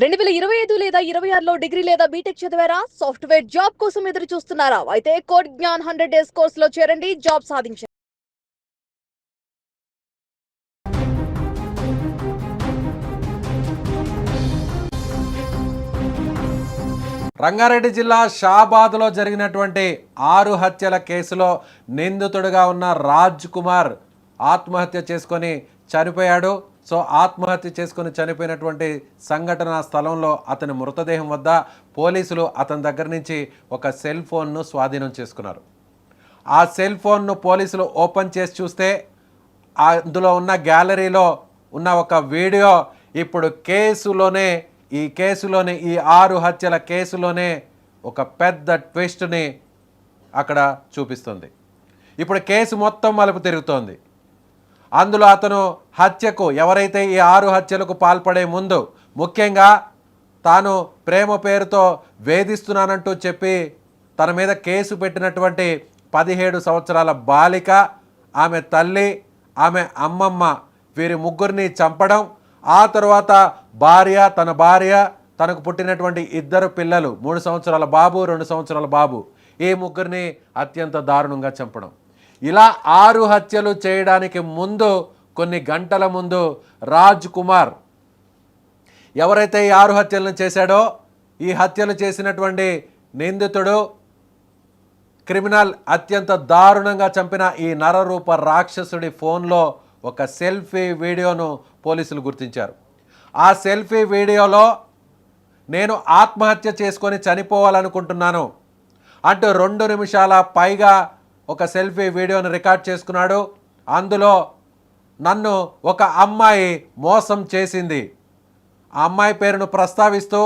2025 లేదా 26లో డిగ్రీ లేదా బీటెక్ చదివారా? సాఫ్ట్‌వేర్ జాబ్ కోసం ఎదురు చూస్తున్నారా? అయితే కోడ్ జ్ఞాన్ 100 డేస్ కోర్సులో చేరండి, జాబ్ సాధించండి. రంగారెడ్డి జిల్లా షాబాద్లో జరిగినటువంటి 6 హత్యల కేసులో నిందితుడిగా ఉన్న రాజ్ కుమార్ ఆత్మహత్య చేసుకొని చనిపోయాడు. సో ఆత్మహత్య చేసుకొని చనిపోయినటువంటి సంఘటన స్థలంలో అతని మృతదేహం వద్ద పోలీసులు అతని దగ్గర నుంచి ఒక సెల్ ఫోన్ను స్వాధీనం చేసుకున్నారు. ఆ సెల్ ఫోన్ను పోలీసులు ఓపెన్ చేసి చూస్తే అందులో ఉన్న గ్యాలరీలో ఉన్న ఒక వీడియో ఇప్పుడు ఈ 6 హత్యల కేసులోనే ఒక పెద్ద ట్విస్ట్ని అక్కడ చూపిస్తుంది. ఇప్పుడు కేసు మొత్తం మలుపు తిరుగుతోంది. అందులో అతను హత్యకు ఎవరైతే ఈ 6 హత్యలకు పాల్పడే ముందు ముఖ్యంగా తాను ప్రేమ పేరుతో వేధిస్తున్నానంటూ చెప్పి తన మీద కేసు పెట్టినటువంటి 17 సంవత్సరాల బాలిక, ఆమె తల్లి, ఆమె అమ్మమ్మ వీరి ముగ్గురిని చంపడం, ఆ తర్వాత తన భార్య తనకు పుట్టినటువంటి 2 పిల్లలు 3 సంవత్సరాల బాబు 2 సంవత్సరాల బాబు ఈ ముగ్గురిని అత్యంత దారుణంగా చంపడం. ఇలా 6 హత్యలు చేయడానికి ముందు కొన్ని గంటల ముందు రాజ్ కుమార్ ఎవరైతే ఈ 6 హత్యలను చేశాడో ఈ హత్యలు చేసినటువంటి నిందితుడు క్రిమినల్ అత్యంత దారుణంగా చంపిన ఈ నరరూప రాక్షసుడి ఫోన్లో ఒక సెల్ఫీ వీడియోను పోలీసులు గుర్తించారు. ఆ సెల్ఫీ వీడియోలో నేను ఆత్మహత్య చేసుకొని చనిపోవాలనుకుంటున్నాను అంటూ 2 నిమిషాల పైగా ఒక సెల్ఫీ వీడియోను రికార్డ్ చేసుకున్నాడు. అందులో నన్ను ఒక అమ్మాయి మోసం చేసింది, ఆ అమ్మాయి పేరును ప్రస్తావిస్తూ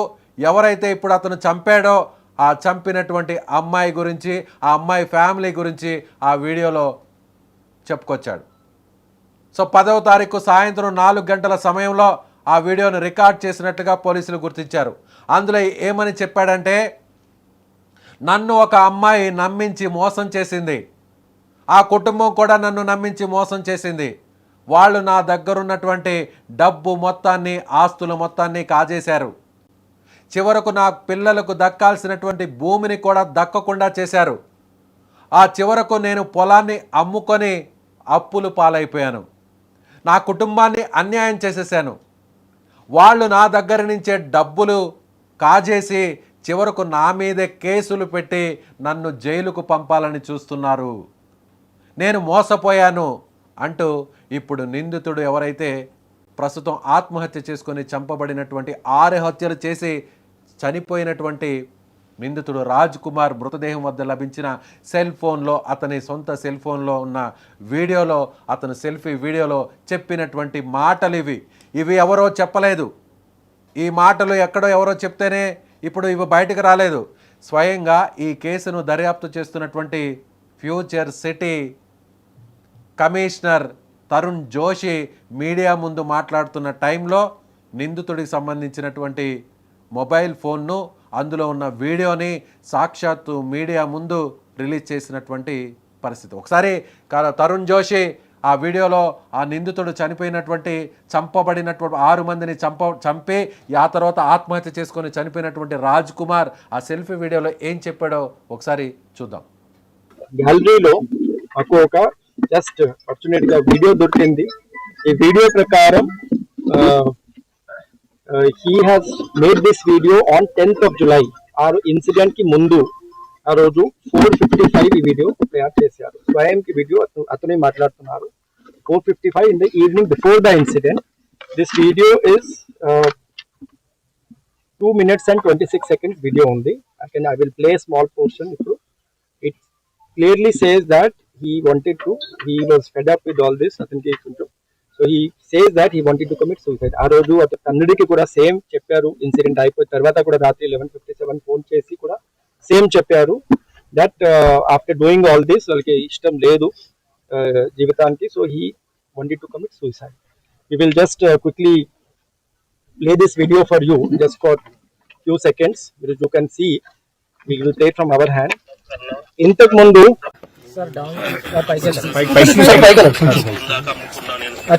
ఎవరైతే ఇప్పుడు అతను చంపాడో ఆ చంపినటువంటి అమ్మాయి గురించి, ఆ అమ్మాయి ఫ్యామిలీ గురించి ఆ వీడియోలో చెప్పుకొచ్చాడు. సో 10వ తారీఖు సాయంత్రం 4 గంటల సమయంలో ఆ వీడియోను రికార్డ్ చేసినట్టుగా పోలీసులు గుర్తించారు. అందులో ఏమని చెప్పాడంటే, నన్ను ఒక అమ్మాయి నమ్మించి మోసం చేసింది, ఆ కుటుంబం కూడా నన్ను నమ్మించి మోసం చేసింది, వాళ్ళు నా దగ్గరున్నటువంటి డబ్బు మొత్తాన్ని, ఆస్తుల మొత్తాన్ని కాజేశారు, చివరకు నా పిల్లలకు దక్కాల్సినటువంటి భూమిని కూడా దక్కకుండా చేశారు, ఆ చివరకు నేను పొలాన్ని అమ్ముకొని అప్పులు పాలైపోయాను, నా కుటుంబాన్ని అన్యాయం చేసేసాను, వాళ్ళు నా దగ్గర నుంచే డబ్బులు కాజేసి చివరకు నా మీదే కేసులు పెట్టి నన్ను జైలుకు పంపాలని చూస్తున్నారు, నేను మోసపోయాను అంటూ ఇప్పుడు నిందితుడు ఎవరైతే ప్రస్తుతం ఆత్మహత్య చేసుకొని చంపబడినటువంటి 6 హత్యలు చేసి చనిపోయినటువంటి నిందితుడు రాజ్ కుమార్ మృతదేహం వద్ద లభించిన సెల్ ఫోన్లో, అతని సొంత సెల్ ఫోన్లో ఉన్న వీడియోలో, అతను సెల్ఫీ వీడియోలో చెప్పినటువంటి మాటలు ఇవి ఎవరో చెప్పలేదు. ఈ మాటలు ఎక్కడో ఎవరో చెప్తేనే ఇప్పుడు ఇవి బయటకు రాలేదు. స్వయంగా ఈ కేసును దర్యాప్తు చేస్తున్నటువంటి future city commissioner Tarun Joshi media ముందు మాట్లాడుతున్న టైంలో నిందితుడికి సంబంధించినటువంటి మొబైల్ ఫోన్ను, అందులో ఉన్న వీడియోని సాక్షాత్తు మీడియా ముందు రిలీజ్ చేసినటువంటి పరిస్థితి. ఒకసారి తరుణ్ జోషి ఆ వీడియోలో ఆ నిందితుడు చంపబడినటువంటి 6 మందిని చంపి ఆ తర్వాత ఆత్మహత్య చేసుకొని చనిపోయినటువంటి రాజ్ కుమార్ ఆ సెల్ఫీ వీడియోలో ఏం చెప్పాడో ఒకసారి చూద్దాం. గ్యాలరీలో మాకు ఒక జస్ట్ ఫార్చునేట్గా వీడియో దొరికింది. ఈ వీడియో ప్రకారం he has made this video on 10th of July. ఆ ఇన్సిడెంట్ కి ముందు ఆ రోజు 4:55 ఈ వీడియో తయారు చేశారు. స్వయంకి వీడియో అతనే మాట్లాడుతున్నారు. 4:55 in the evening before the incident. This video is 2 minutes and 26 seconds video ఉంది. I will play a small portion. It clearly says that he was fed up with all this. అతనికి so he says that he wanted to commit suicide. ఆ రోజు అతనికి కూడా same చెప్పారు. Incident అయిపోయిన తర్వాత కూడా రాత్రి 11:57 ఫోన్ చేసి కూడా సేమ్ చెప్పారు that after doing all this వాళ్ళకి ఇష్టం లేదు జీవితానికి. So he wanted to commit suicide. We will just quickly play this video for you just for few seconds. You can see we will play from our hand. ఇంతకు ముందు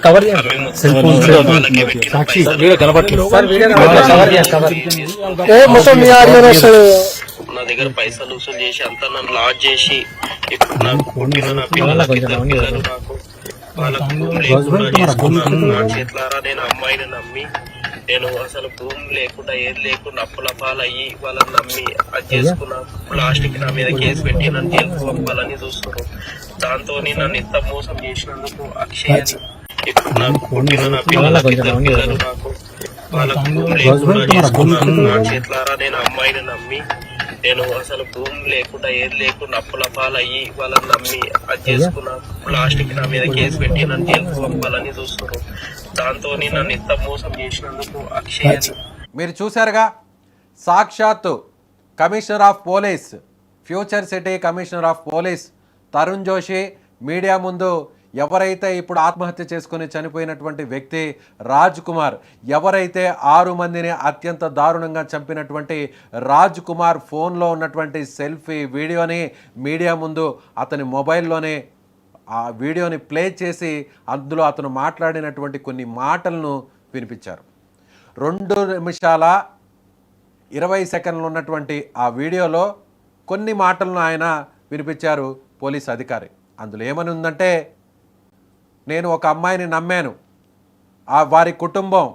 cover మొత్తం మీ audio వస్తాడు. నా దగ్గర పైసలు వసూలు చేసి అంతా నన్ను లాజ్ చేసి ఇప్పుడు నాకు పుట్టిన నా పిల్లలకి ఇద్దరు పిల్లలు నాకు వాళ్ళకు భూమి లేకుండా చేసుకున్నాను. నా చేతులారా నేను అమ్మాయిని నమ్మి నేను అసలు భూమి లేకుండా ఏది లేకుండా అప్పుల పాలయ్యి వాళ్ళని నమ్మి అది చేసుకున్నా. లాస్ట్ కి నా మీద కేసు పెట్టి నన్ను జైలుకు పంపాలని చూస్తున్నాను. దాంతో నన్ను ఇంత మోసం చేసినందుకు అక్షయ్ ఇప్పుడు నాకు పుట్టిన నా పిల్లలకి ఇద్దరు పిల్లలు నాకు వాళ్ళకు భూమి లేకుండా చేసుకున్నాను. నా చేతులారా నేను అమ్మాయిని నమ్మి నేను అసలు భూమి లేకుండా ఏది లేకుండా అప్పుల పాలయ్యి వాళ్ళని నమ్మి అది చేసుకున్నా. లాస్ట్ కి నా మీద కేసు పెట్టి నన్ను జైలుకు పంపాలని చూస్తున్నాను. దాంతో నన్ను ఇంత మోసం చేసినందుకు అక్షయ్. మీరు చూశారుగా, సాక్షాత్తు commissioner of police, future city commissioner of police Tarun Joshi media ముందు ఎవరైతే ఇప్పుడు ఆత్మహత్య చేసుకుని చనిపోయినటువంటి వ్యక్తి రాజ్ కుమార్, ఎవరైతే 6 మందిని అత్యంత దారుణంగా చంపినటువంటి రాజ్ కుమార్ ఫోన్లో ఉన్నటువంటి సెల్ఫీ వీడియోని మీడియా ముందు అతని మొబైల్లోనే ఆ వీడియోని ప్లే చేసి అందులో అతను మాట్లాడినటువంటి కొన్ని మాటలను వినిపించారు. 2 నిమిషాల 20 సెకండ్లు ఉన్నటువంటి ఆ వీడియోలో కొన్ని మాటలను ఆయన వినిపించారు పోలీస్ అధికారి. అందులో ఏమని ఉందంటే, నేను ఒక అమ్మాయిని నమ్మాను, వారి కుటుంబం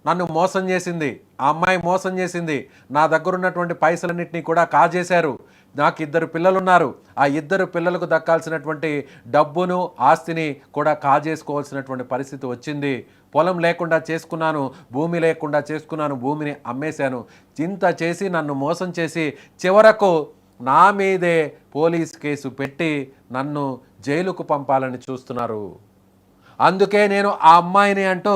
నన్ను మోసం చేసింది, ఆ అమ్మాయి మోసం చేసింది, నా దగ్గర ఉన్నటువంటి పైసలన్నింటినీ కూడా కాజేశారు, నాకు 2 పిల్లలున్నారు, ఆ 2 పిల్లలకు దక్కాల్సినటువంటి డబ్బును ఆస్తిని కూడా కాజేసుకోవాల్సినటువంటి పరిస్థితి వచ్చింది, పొలం లేకుండా చేసుకున్నాను, భూమి లేకుండా చేసుకున్నాను, భూమిని అమ్మేశాను, చింత చేసి నన్ను మోసం చేసి చివరకు నా మీదే పోలీస్ కేసు పెట్టి నన్ను జైలుకు పంపాలని చూస్తున్నారు, అందుకే నేను ఆ అమ్మాయిని అంటూ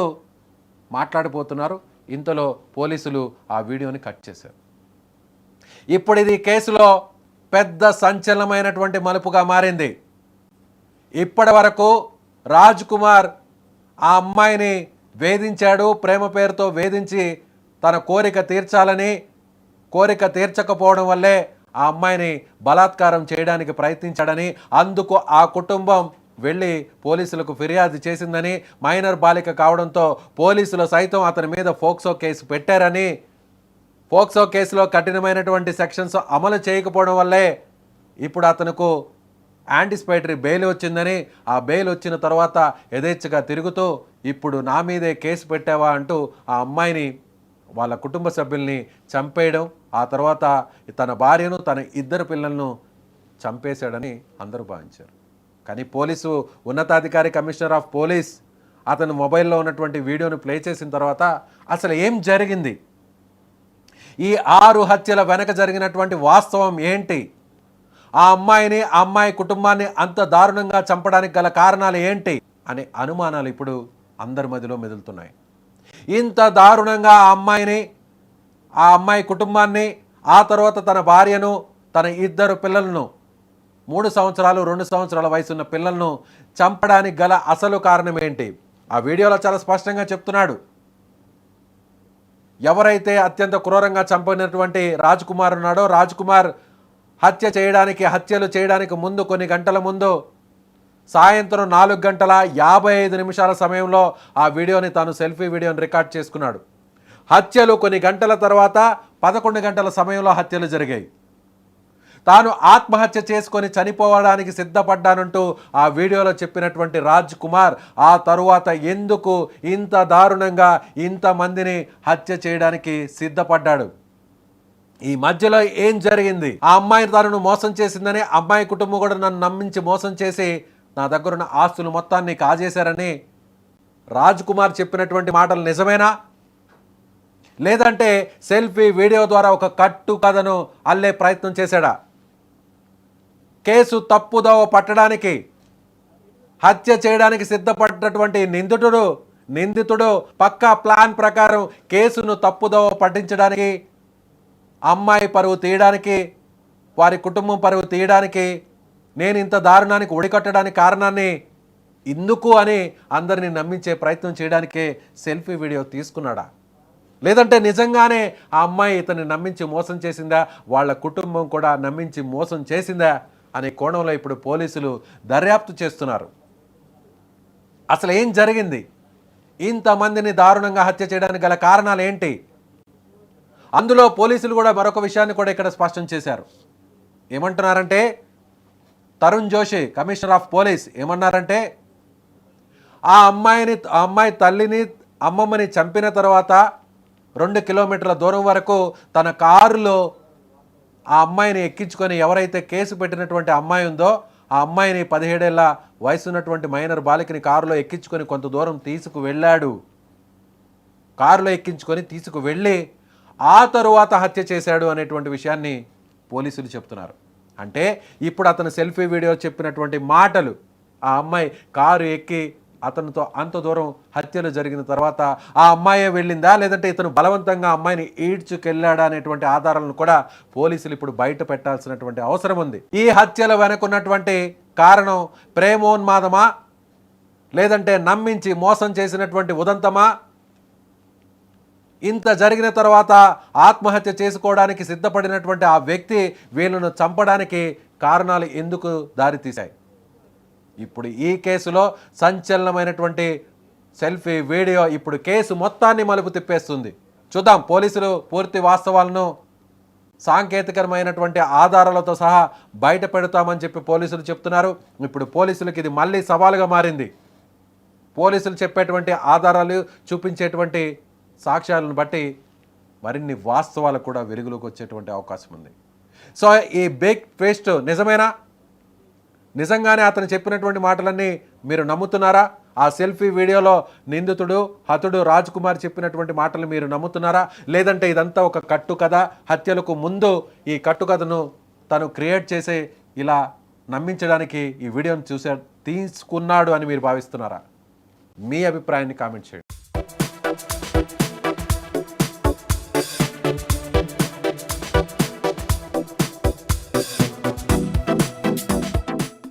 మాట్లాడిపోతున్నారు. ఇంతలో పోలీసులు ఆ వీడియోని కట్ చేశారు. ఇప్పుడు ఇది కేసులో పెద్ద సంచలనమైనటువంటి మలుపుగా మారింది. ఇప్పటి వరకు రాజ్ కుమార్ ఆ అమ్మాయిని వేధించాడు, ప్రేమ పేరుతో వేధించి తన కోరిక తీర్చాలని, కోరిక తీర్చకపోవడం వల్లే ఆ అమ్మాయిని బలాత్కారం చేయడానికి ప్రయత్నించాడని, అందుకు ఆ కుటుంబం వెళ్ళి పోలీసులకు ఫిర్యాదు చేసిందని, మైనర్ బాలిక కావడంతో పోలీసులు సైతం అతని మీద పోక్సో కేసు పెట్టారని, పోక్సో కేసులో కఠినమైనటువంటి సెక్షన్స్ అమలు చేయకపోవడం వల్లే ఇప్పుడు అతనుకు యాంటిసిపేటరీ బెయిల్ వచ్చిందని, ఆ బెయిల్ వచ్చిన తర్వాత యథేచ్ఛగా తిరుగుతూ ఇప్పుడు నా మీదే కేసు పెట్టావా అంటూ ఆ అమ్మాయిని, వాళ్ళ కుటుంబ సభ్యుల్ని చంపేయడం, ఆ తర్వాత తన భార్యను తన 2 పిల్లలను చంపేశాడని అందరూ భావించారు. కానీ పోలీసు ఉన్నతాధికారి కమిషనర్ ఆఫ్ పోలీస్ అతను మొబైల్లో ఉన్నటువంటి వీడియోను ప్లే చేసిన తర్వాత అసలు ఏం జరిగింది, ఈ 6 హత్యల వెనక జరిగినటువంటి వాస్తవం ఏంటి, ఆ అమ్మాయిని, ఆ అమ్మాయి కుటుంబాన్ని అంత దారుణంగా చంపడానికి గల కారణాలు ఏంటి అనే అనుమానాలు ఇప్పుడు అందరి మధ్యలో మెదులుతున్నాయి. ఇంత దారుణంగా ఆ అమ్మాయిని, ఆ అమ్మాయి కుటుంబాన్ని, ఆ తర్వాత తన భార్యను, తన 2 పిల్లలను, 3 సంవత్సరాలు 2 సంవత్సరాల వయసున్న పిల్లలను చంపడానికి గల అసలు కారణం ఏంటి? ఆ వీడియోలో చాలా స్పష్టంగా చెప్తున్నాడు. ఎవరైతే అత్యంత క్రూరంగా చంపినటువంటి రాజ్ కుమార్ ఉన్నాడో, రాజ్ కుమార్ హత్యలు చేయడానికి ముందు, కొన్ని గంటల ముందు, సాయంత్రం 4:55 సమయంలో ఆ వీడియోని, తాను సెల్ఫీ వీడియోని రికార్డ్ చేసుకున్నాడు. హత్యలు కొన్ని గంటల తర్వాత 11 గంటల సమయంలో హత్యలు జరిగాయి. తాను ఆత్మహత్య చేసుకొని చనిపోవడానికి సిద్ధపడ్డానంటూ ఆ వీడియోలో చెప్పినటువంటి రాజ్ కుమార్ ఆ తరువాత ఎందుకు ఇంత దారుణంగా ఇంతమందిని హత్య చేయడానికి సిద్ధపడ్డాడు? ఈ మధ్యలో ఏం జరిగింది? ఆ అమ్మాయి తనను మోసం చేసిందని, అమ్మాయి కుటుంబం కూడా నన్ను నమ్మించి మోసం చేసి నా దగ్గరున్న ఆస్తులు మొత్తాన్ని కాజేశారని రాజ్ కుమార్ చెప్పినటువంటి మాటలు నిజమేనా? లేదంటే సెల్ఫీ వీడియో ద్వారా ఒక కట్టు కథను అల్లే ప్రయత్నం చేశాడా? కేసు తప్పుదోవ పట్టడానికి, హత్య చేయడానికి సిద్ధపడ్డటువంటి నిందితుడు పక్కా ప్లాన్ ప్రకారం కేసును తప్పుదోవ పట్టించడానికి, అమ్మాయి పరువు తీయడానికి, వారి కుటుంబం పరువు తీయడానికి, నేను ఇంత దారుణానికి ఒడికట్టడానికి కారణాన్ని ఇందుకు అని అందరినీ నమ్మించే ప్రయత్నం చేయడానికే సెల్ఫీ వీడియో తీసుకున్నాడా? లేదంటే నిజంగానే ఆ అమ్మాయి ఇతన్ని నమ్మించి మోసం చేసిందా? వాళ్ళ కుటుంబం కూడా నమ్మించి మోసం చేసిందా? అనే కోణంలో ఇప్పుడు పోలీసులు దర్యాప్తు చేస్తున్నారు. అసలు ఏం జరిగింది, ఇంతమందిని దారుణంగా హత్య చేయడానికి గల కారణాలు ఏంటి? అందులో పోలీసులు కూడా మరొక విషయాన్ని కూడా ఇక్కడ స్పష్టం చేశారు. ఏమంటున్నారంటే, Tarun Joshi commissioner of police ఏమన్నారంటే, ఆ అమ్మాయి తల్లిని అమ్మమ్మని చంపిన తర్వాత 2 కిలోమీటర్ల దూరం వరకు తన కారులో ఆ అమ్మాయిని ఎక్కించుకొని, ఎవరైతే కేసు పెట్టినటువంటి అమ్మాయి ఉందో ఆ అమ్మాయిని 17 ఏళ్ల వయసు ఉన్నటువంటి మైనర్ బాలికని కారులో ఎక్కించుకొని కొంత దూరం తీసుకువెళ్ళాడు. కారులో ఎక్కించుకొని తీసుకువెళ్ళి ఆ తరువాత హత్య చేశాడు అనేటువంటి విషయాన్ని పోలీసులు చెప్తున్నారు. అంటే ఇప్పుడు అతను సెల్ఫీ వీడియో చెప్పినటువంటి మాటలు, ఆ అమ్మాయి కారు ఎక్కి అతనితో అంత దూరం హత్యలు జరిగిన తర్వాత ఆ అమ్మాయే వెళ్ళిందా, లేదంటే ఇతను బలవంతంగా అమ్మాయిని ఈడ్చుకెళ్ళాడా అనేటువంటి ఆధారాలను కూడా పోలీసులు ఇప్పుడు బయట పెట్టాల్సినటువంటి అవసరం ఉంది. ఈ హత్యల వెనుకున్నటువంటి కారణం ప్రేమోన్మాదమా, లేదంటే నమ్మించి మోసం చేసినటువంటి ఉదంతమా? ఇంత జరిగిన తర్వాత ఆత్మహత్య చేసుకోవడానికి సిద్ధపడినటువంటి ఆ వ్యక్తి వీళ్ళను చంపడానికి కారణాలు ఎందుకు దారితీశాయి? ఇప్పుడు ఈ కేసులో సంచలనమైనటువంటి సెల్ఫీ వీడియో ఇప్పుడు కేసు మొత్తాన్ని మలుపు తిప్పేస్తుంది. చూద్దాం, పోలీసులు పూర్తి వాస్తవాలను సాంకేతికమైనటువంటి ఆధారాలతో సహా బయట పెడతామని చెప్పి పోలీసులు చెప్తున్నారు. ఇప్పుడు పోలీసులకు ఇది మళ్ళీ సవాలుగా మారింది. పోలీసులు చెప్పేటువంటి ఆధారాలు, చూపించేటువంటి సాక్ష్యాలను బట్టి మరిన్ని వాస్తవాలు కూడా వెలుగులోకి వచ్చేటువంటి అవకాశం ఉంది. సో ఈ బిగ్ ట్విస్ట్ నిజమేనా? నిజంగానే అతను చెప్పినటువంటి మాటలన్నీ మీరు నమ్ముతున్నారా? ఆ సెల్ఫీ వీడియోలో నిందితుడు హతుడు రాజ్ కుమార్ చెప్పినటువంటి మాటలు మీరు నమ్ముతున్నారా? లేదంటే ఇదంతా ఒక కట్టుకథ, హత్యలకు ముందు ఈ కట్టుకథను తను క్రియేట్ చేసి ఇలా నమ్మించడానికి ఈ వీడియోను తీసుకున్నాడు అని మీరు భావిస్తున్నారా? మీ అభిప్రాయాన్ని కామెంట్ చేయండి.